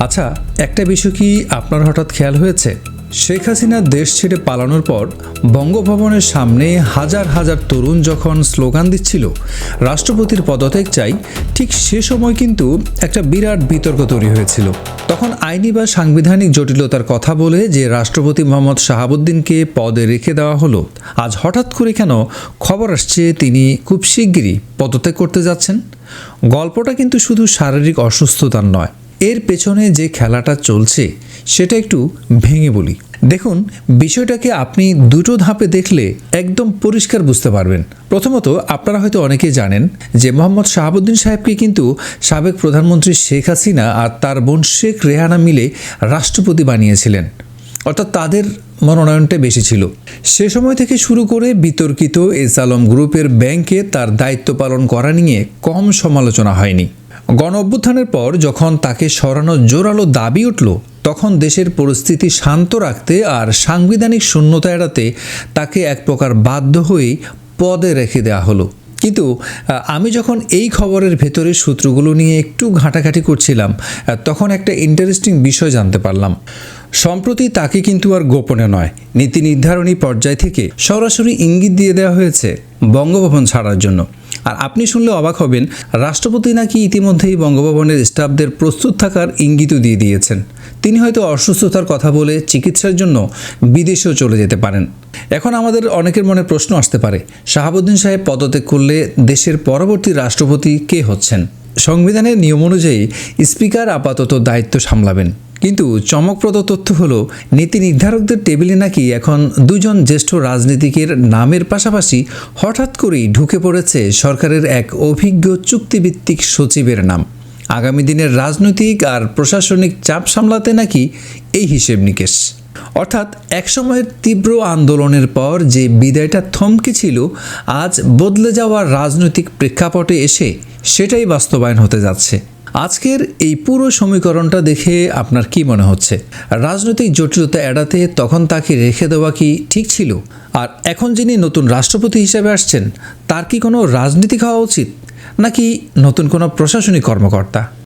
আচ্ছা, একটা বিষয় কি আপনার হঠাৎ খেয়াল হয়েছে? শেখ হাসিনা দেশ ছেড়ে পালানোর পর বঙ্গভবনের সামনে হাজার হাজার তরুণ যখন স্লোগান দিচ্ছিল রাষ্ট্রপতির পদত্যাগ চাই, ঠিক সে সময় কিন্তু একটা বিরাট বিতর্ক তৈরি হয়েছিল। তখন আইনি বা সাংবিধানিক জটিলতার কথা বলে যে রাষ্ট্রপতি মোহাম্মদ শাহাবুদ্দিনকে পদে রেখে দেওয়া হলো, আজ হঠাৎ করে কেন খবর আসছে তিনি খুব শিগগিরই পদত্যাগ করতে যাচ্ছেন? গল্পটা কিন্তু শুধু শারীরিক অসুস্থতার নয়, এর পেছনে যে খেলাটা চলছে সেটা একটু ভেঙে বলি। দেখুন, বিষয়টাকে আপনি দুটো ধাপে দেখলে একদম পরিষ্কার বুঝতে পারবেন। প্রথমত, আপনারা হয়তো অনেকেই জানেন যে মোহাম্মদ শাহাবুদ্দিন সাহেবকে কিন্তু সাবেক প্রধানমন্ত্রী শেখ হাসিনা আর তার বোন শেখ রেহানা মিলে রাষ্ট্রপতি বানিয়েছিলেন, অর্থাৎ তাদের মনোনয়নটা বেশি ছিল। সে সময় থেকে শুরু করে বিতর্কিত এস আলম গ্রুপের ব্যাংকে তার দায়িত্ব পালন করা নিয়ে কম সমালোচনা হয়নি। গণ অভ্যুত্থানের পর যখন তাকে সরানোর জোরালো দাবি উঠল, তখন দেশের পরিস্থিতি শান্ত রাখতে আর সাংবিধানিক শূন্যতা এড়াতে তাকে এক প্রকার বাধ্য হয়েই পদে রেখে দেওয়া হলো। কিন্তু আমি যখন এই খবরের ভেতরের সূত্রগুলো নিয়ে একটু ঘাঁটাঘাঁটি করছিলাম, তখন একটা ইন্টারেস্টিং বিষয় জানতে পারলাম। সম্প্রতি তাকে কিন্তু আর গোপনে নয়, নীতি নির্ধারণী পর্যায় থেকে সরাসরি ইঙ্গিত দিয়ে দেওয়া হয়েছে বঙ্গভবন ছাড়ার জন্য। আর আপনি শুনলে অবাক হবেন, রাষ্ট্রপতি নাকি ইতিমধ্যেই বঙ্গভবনের স্টাফদের প্রস্তুত থাকার ইঙ্গিতও দিয়ে দিয়েছেন। তিনি হয়তো অসুস্থতার কথা বলে চিকিৎসার জন্য বিদেশেও চলে যেতে পারেন। এখন আমাদের অনেকের মনে প্রশ্ন আসতে পারে, শাহাবুদ্দিন সাহেব পদত্যাগ করলে দেশের পরবর্তী রাষ্ট্রপতি কে হচ্ছেন? সংবিধানের নিয়ম অনুযায়ী স্পিকার আপাতত দায়িত্ব সামলাবেন। কিন্তু চমকপ্রদ তথ্য হলো, নীতি নির্ধারকদের টেবিলে নাকি এখন দুজন জ্যেষ্ঠ রাজনীতিকের নামের পাশাপাশি হঠাৎ করেই ঢুকে পড়েছে সরকারের এক অভিজ্ঞ চুক্তিভিত্তিক সচিবের নাম। আগামী দিনের রাজনৈতিক আর প্রশাসনিক চাপ সামলাতে নাকি এই হিসেব নিকেশ। অর্থাৎ একসময়ের তীব্র আন্দোলনের পর যে বিদায়টা থমকে ছিল, আজ বদলে যাওয়ার রাজনৈতিক প্রেক্ষাপটে এসে সেটাই বাস্তবায়ন হতে যাচ্ছে। আজকের এই পুরো সমীকরণটা দেখে আপনার কি মনে হচ্ছে? রাজনৈতিক জটিলতা এড়াতে তখন তাকে রেখে দেওয়া কি ঠিক ছিল? আর এখন যিনি নতুন রাষ্ট্রপতি হিসেবে আসছেন, তার কি কোনো রাজনীতি হওয়া উচিত, নাকি নতুন কোনো প্রশাসনিক কর্মকর্তা?